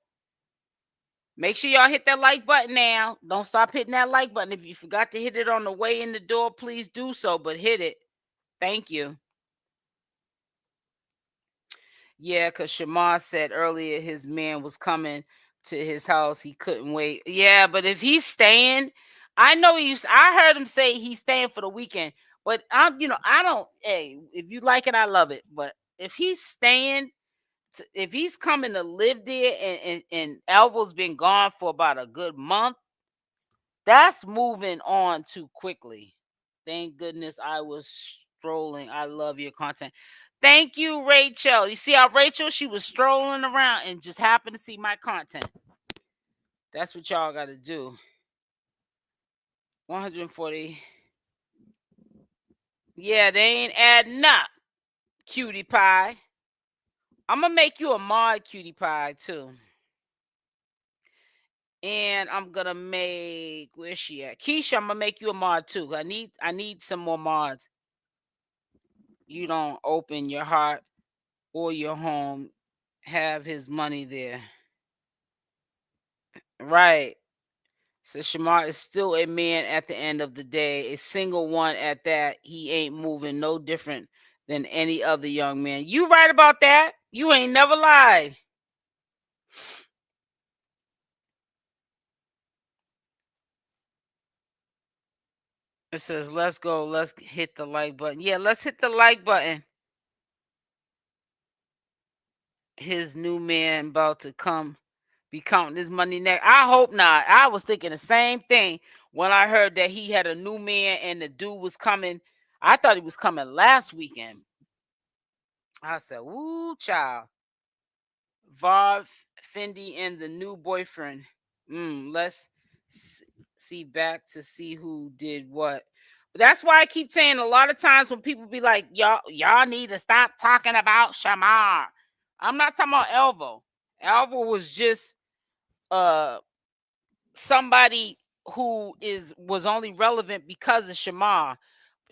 Make sure y'all hit that like button now. Don't stop hitting that like button. If you forgot to hit it on the way in the door, please do so, but hit it. Thank you. Yeah, because Shamar said earlier his man was coming to his house. He couldn't wait. Yeah, but if he's staying, I heard him say he's staying for the weekend. But I don't, hey, if you like it, I love it. But if he's staying, if he's coming to live there and Alvo's been gone for about a good month, That's moving on too quickly. Thank goodness I was strolling. I love your content. Thank you, Rachel. You see how Rachel, she was strolling around and just happened to see my content. That's what y'all got to do. 140. Yeah, they ain't adding up, cutie pie. I'm going to make you a mod, cutie pie, too. And I'm going to make, where's she at? Keisha, I'm going to make you a mod, too. I need some more mods. You don't open your heart or your home, have his money there. Right. So Shamar is still a man at the end of the day, a single one at that. He ain't moving no different than any other young man. You right about that. You ain't never lied. It says, let's go. Let's hit the like button. Yeah, let's hit the like button. His new man about to be counting his money next. I hope not. I was thinking the same thing when I heard that he had a new man and the dude was coming. I thought he was coming last weekend. I said, "Ooh, child, Vav, Fendi, and the new boyfriend. Let's see back to see who did what." But that's why I keep saying a lot of times when people be like, y'all need to stop talking about Shamar. I'm not talking about Alvo. Alvo was just somebody who was only relevant because of Shamar.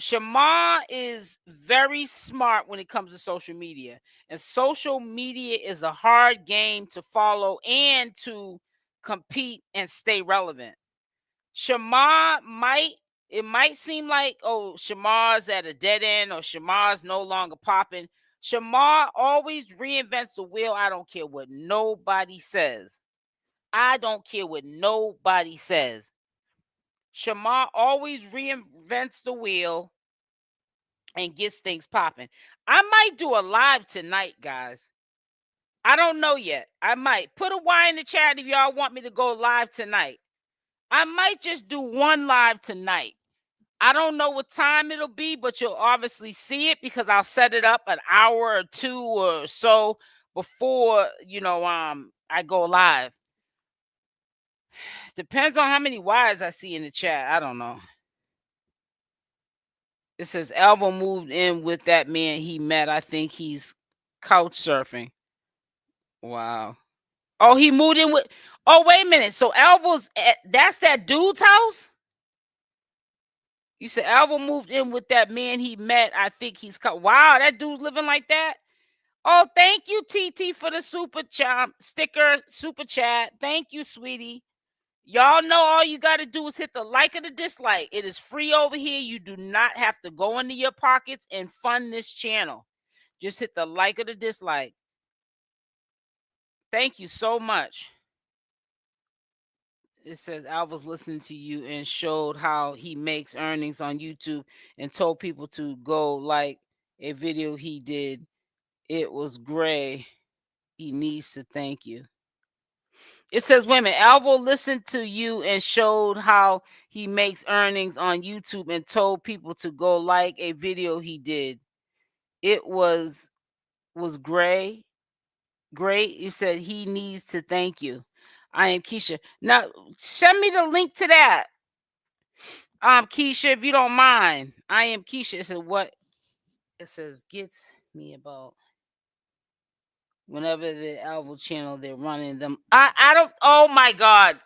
Shamar is very smart when it comes to social media, and social media is a hard game to follow and to compete and stay relevant. Shamar it might seem like, oh, Shamar's at a dead end or Shamar's no longer popping. Shamar always reinvents the wheel. I don't care what nobody says. I don't care what nobody says. Shamar always reinvents the wheel and gets things popping. I might do a live tonight, guys. I don't know yet. I might put a Y in the chat if y'all want me to go live tonight. I might just do one live tonight. I don't know what time it'll be, but you'll obviously see it because I'll set it up an hour or two or so before, I go live. Depends on how many Y's I see in the chat. I don't know. It says Alvo moved in with that man he met. I think he's couch surfing. Wow. Oh, he moved in with. Oh, wait a minute. So Alvo's that's that dude's house? You said Alvo moved in with that man he met. I think he's wow, that dude's living like that. Oh, thank you, TT, for the super chat. Thank you, sweetie. Y'all know all you got to do is hit the like or the dislike. It is free over here. You do not have to go into your pockets and fund this channel. Just hit the like or the dislike. Thank you so much. It says Alva's listening to you and showed how he makes earnings on YouTube and told people to go like a video he did. It was gray. He needs to thank you. It says, women, Alvo listened to you and showed how he makes earnings on YouTube and told people to go like a video he did. It was great. You said he needs to thank you. I am Keisha. Now, send me the link to that. Keisha, if you don't mind. I am Keisha. It says what? It says gets me about whenever the Alvo channel they're running them. I don't. Oh my God,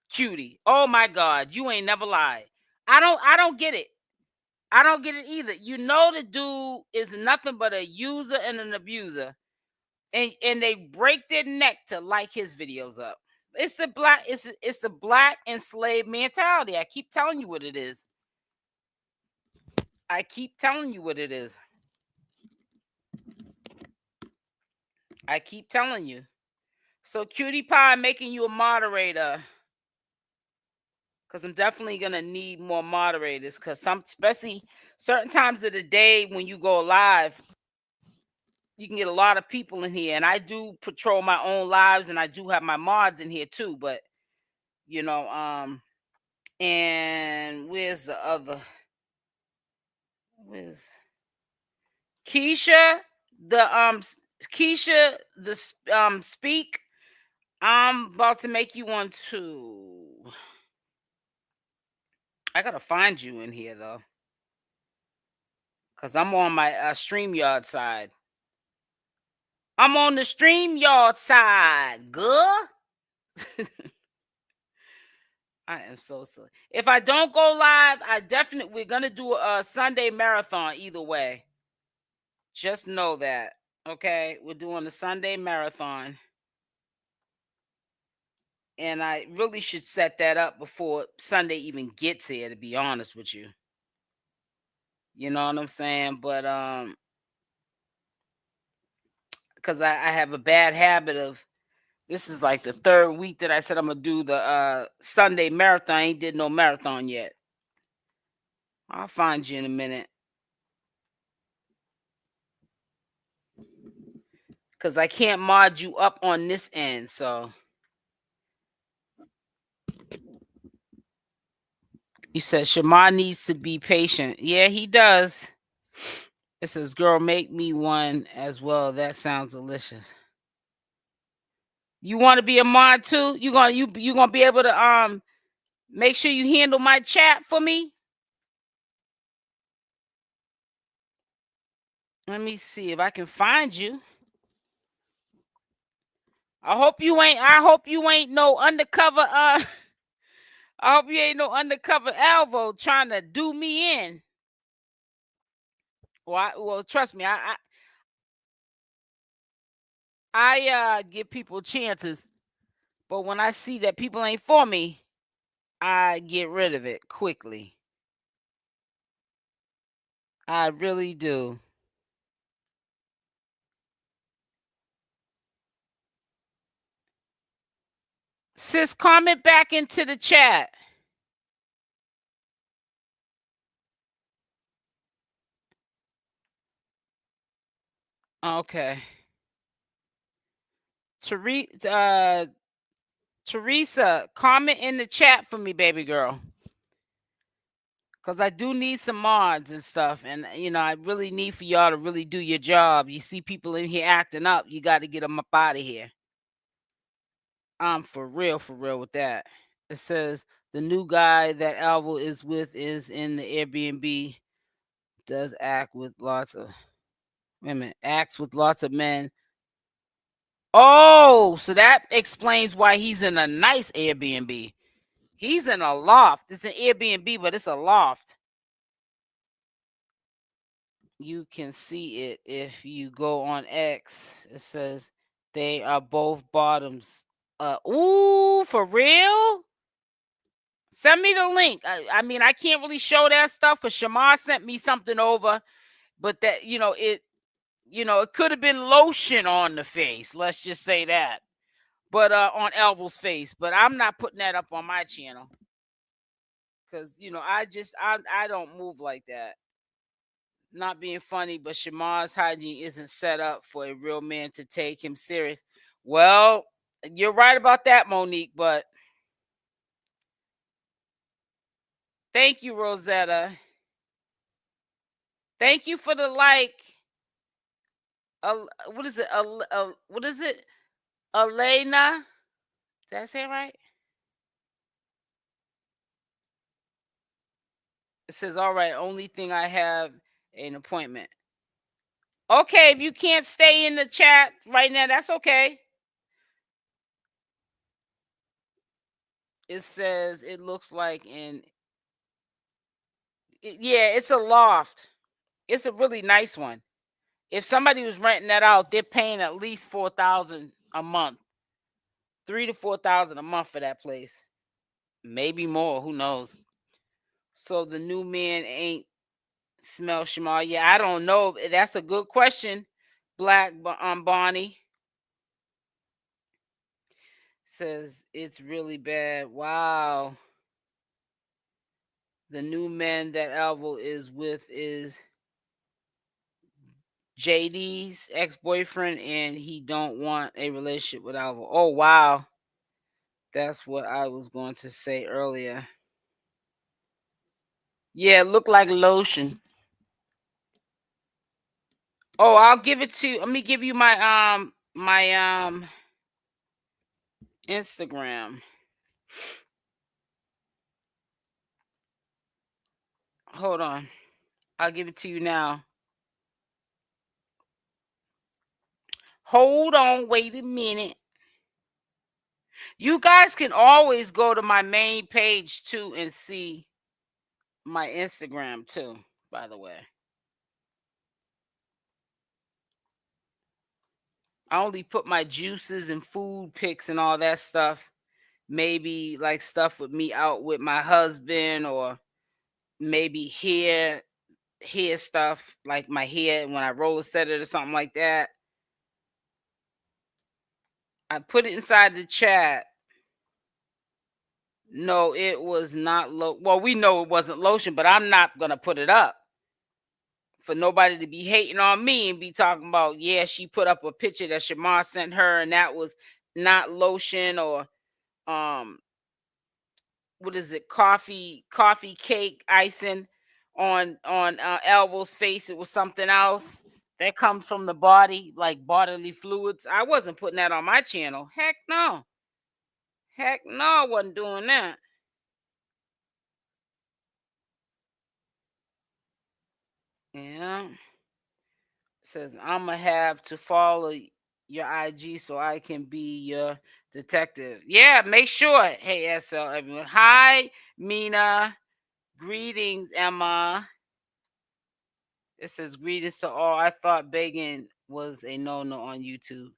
cutie. Oh my God, you ain't never lied. I don't get it. I don't get it either. You know the dude is nothing but a user and an abuser, and they break their neck to like his videos up. It's the black enslaved mentality. I keep telling you what it is. I keep telling you what it is. I keep telling you. So Cutie Pie, making you a moderator. Because I'm definitely going to need more moderators. Because especially certain times of the day when you go live, you can get a lot of people in here. And I do patrol my own lives and I do have my mods in here too. But, And where's the other? Where's Keisha? Keisha the speak. I'm about to make you one too. I gotta find you in here though, cause I'm on my StreamYard side. I'm on the StreamYard side, girl. I am so silly. If I don't go live, we're gonna do a Sunday marathon either way. Just know that. Okay, we're doing a Sunday marathon. And I really should set that up before Sunday even gets here, to be honest with you. You know what I'm saying? But because I have a bad habit of, this is like the third week that I said I'm gonna do the Sunday marathon. I ain't did no marathon yet. I'll find you in a minute. Because I can't mod you up on this end, so. You said Shamar needs to be patient. Yeah, he does. It says, girl, make me one as well. That sounds delicious. You want to be a mod too? You gonna be able to make sure you handle my chat for me? Let me see if I can find you. I hope you ain't no undercover I hope you ain't no undercover Alvo trying to do me in. Well, trust me, I give people chances, but when I see that people ain't for me, I get rid of it quickly. I really do. Sis, comment back into the chat. Okay. Teresa, comment in the chat for me, baby girl. Because I do need some mods and stuff. And, I really need for y'all to really do your job. You see people in here acting up, you got to get them up out of here. I'm for real with that. It says the new guy that Alvo is with is in the Airbnb. Does act with lots of women. Acts with lots of men. Oh, so that explains why he's in a nice Airbnb. He's in a loft. It's an Airbnb, but it's a loft. You can see it if you go on X. It says they are both bottoms. Ooh, for real? Send me the link. I mean, I can't really show that stuff because Shamar sent me something over, but that it could have been lotion on the face. Let's just say that. But on Elbo's face. But I'm not putting that up on my channel. Because I don't move like that. Not being funny, but Shamar's hygiene isn't set up for a real man to take him serious. Well, you're right about that, Monique, but thank you, Rosetta. Thank you for the like. What is it? What is it? Elena? Did I say it right? It says, all right, only thing I have an appointment. Okay, if you can't stay in the chat right now, that's okay. It says it looks like it's a loft. It's a really nice one. If somebody was renting that out, they're paying at least $4,000 a month, $3,000 to $4,000 a month for that place, maybe more. Who knows? So the new man ain't smell Shamar. Yeah, I don't know. That's a good question. Black Bonnie says it's really bad. Wow. The new man that Alvo is with is JD's ex-boyfriend, and he don't want a relationship with Alvo. Oh wow. That's what I was going to say earlier. Yeah, it looked like lotion. Oh, I'll give it to. Let me give you my Instagram. Hold on. I'll give it to you now. Hold on, wait a minute. You guys can always go to my main page too and see my Instagram too, by the way. I only put my juices and food pics and all that stuff. Maybe like stuff with me out with my husband, or maybe hair stuff, like my hair when I roller set it or something like that. I put it inside the chat. No, it was not well, we know it wasn't lotion, but I'm not gonna put it up for nobody to be hating on me and be talking about, yeah, she put up a picture that Shamar sent her and that was not lotion, or um what is it, coffee cake icing on Alvo's face. It was something else that comes from the body, like bodily fluids. I wasn't putting that on my channel. Heck no, I wasn't doing that. Yeah. Says I'm gonna have to follow your IG so I can be your detective. Yeah, make sure. Hey, SL, everyone. Hi, Mina. Greetings, Emma. It says greetings to all. I thought begging was a no-no on YouTube.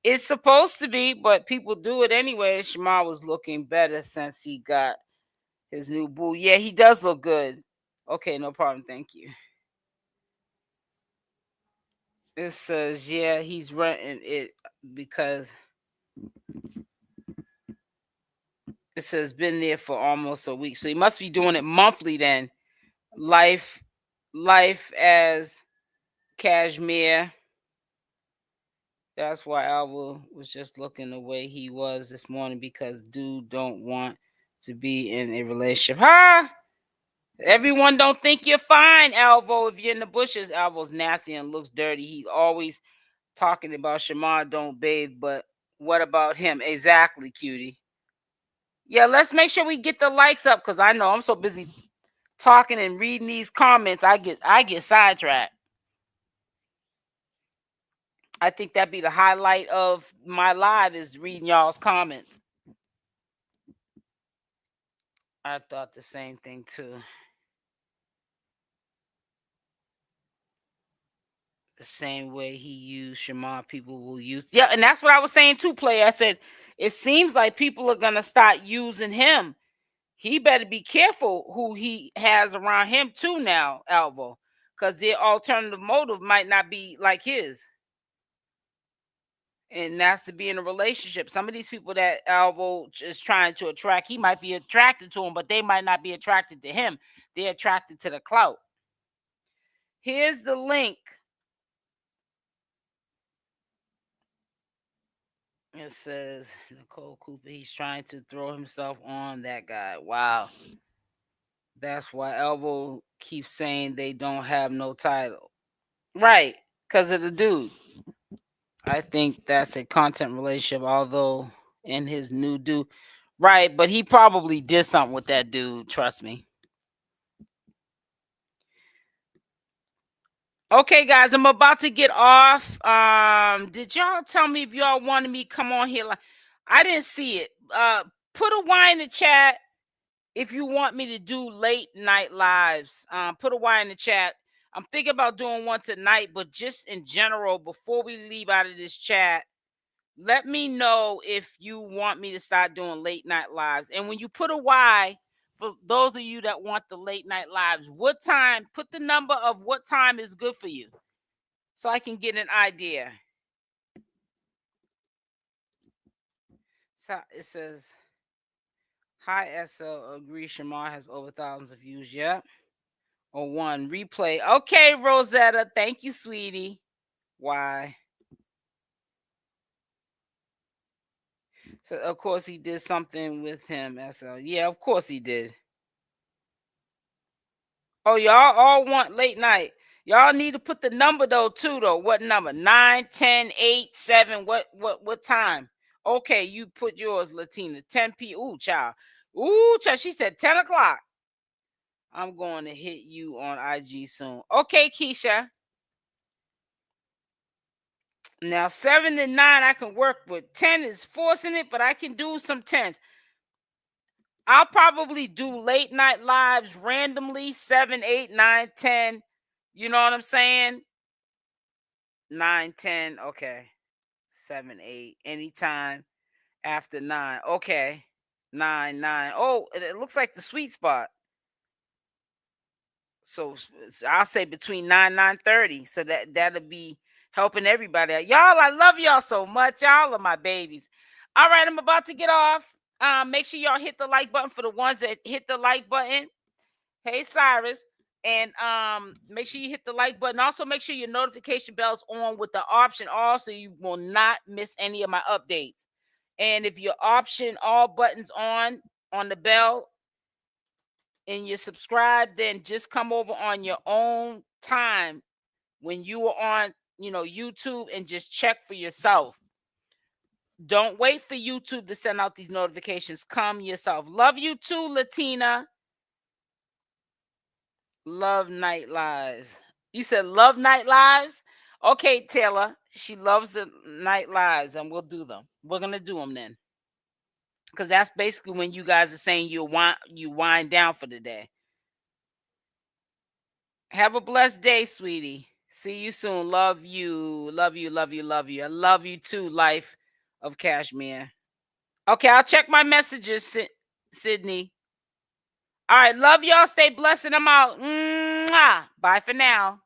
It's supposed to be, but people do it anyway. Shamar was looking better since he got his new boo. Yeah, he does look good. Okay, no problem. Thank you. It says, yeah, he's renting it because it says been there for almost a week. So he must be doing it monthly then. Life, life as Cashmere. That's why Alvo was just looking the way he was this morning, because dude don't want to be in a relationship. Huh? Everyone don't think you're fine, Alvo. If you're in the bushes, Alvo's nasty and looks dirty. He's always talking about Shamar don't bathe, but what about him? Exactly, cutie. Yeah, let's make sure we get the likes up, because I know I'm so busy talking and reading these comments. I get sidetracked. I think that'd be the highlight of my live, is reading y'all's comments. I thought the same thing too. The same way he used Shamar, people will use. Yeah, and that's what I was saying too, Player. I said it seems like people are gonna start using him. He better be careful who he has around him too now, Alvo, because their alternative motive might not be like his. And that's to be in a relationship. Some of these people that Alvo is trying to attract, he might be attracted to him, but they might not be attracted to him. They're attracted to the clout. Here's the link. It says Nicole Cooper, he's trying to throw himself on that guy. Wow. That's why Alvo keeps saying they don't have no title. Right. Because of the dude. I think that's a content relationship, although in his new dude. Right, but he probably did something with that dude, trust me. Okay, guys, I'm about to get off. Did y'all tell me if y'all wanted me to come on here? Like, I didn't see it. Put a Y in the chat if you want me to do late night lives. Put a Y in the chat. I'm thinking about doing one tonight, but just in general, before we leave out of this chat, let me know if you want me to start doing late night lives. And when you put a Y, for those of you that want the late night lives, what time? Put the number of what time is good for you, so I can get an idea. So it says, hi SL, agree Shamar has over thousands of views. Yep. Or one replay. Okay, Rosetta. Thank you, sweetie. Why? So of course he did something with him, SL. Yeah, of course he did. Oh, y'all all want late night. Y'all need to put the number though too though. What number? 9, 10, 8, 7. What time? Okay, you put yours, Latina. 10 p. Ooh, child. Ooh, child. She said 10 o'clock. I'm going to hit you on IG soon. Okay, Keisha. Now 7 and 9 I can work with. 10 is forcing it, but I can do some 10s. I'll probably do late night lives randomly, 7, 8, 9, 10. You know what I'm saying? 9, 10. Okay. 7, 8. Anytime after 9. Okay. 9, 9. Oh, it looks like the sweet spot. So I'll say between 9, 9:30. So that'll be helping everybody out. Y'all, I love y'all so much. Y'all are my babies. All right, I'm about to get off. Make sure y'all hit the like button for the ones that hit the like button. Hey Cyrus, and make sure you hit the like button. Also, make sure your notification bell's on with the option all, so you will not miss any of my updates. And if your option all buttons on the bell and you're subscribed, then just come over on your own time when you are on, YouTube, and just check for yourself. Don't wait for YouTube to send out these notifications. Come yourself. Love you too, Latina. Love night lives. You said love night lives? Okay, Taylor. She loves the night lives, and we'll do them. We're gonna do them then. Because that's basically when you guys are saying you wind down for the day. Have a blessed day, sweetie. See you soon. Love you. Love you. Love you. Love you. I love you too, Life of Cashmere. Okay, I'll check my messages, Sydney. All right, love y'all. Stay blessed, and I'm out. Mwah. Bye for now.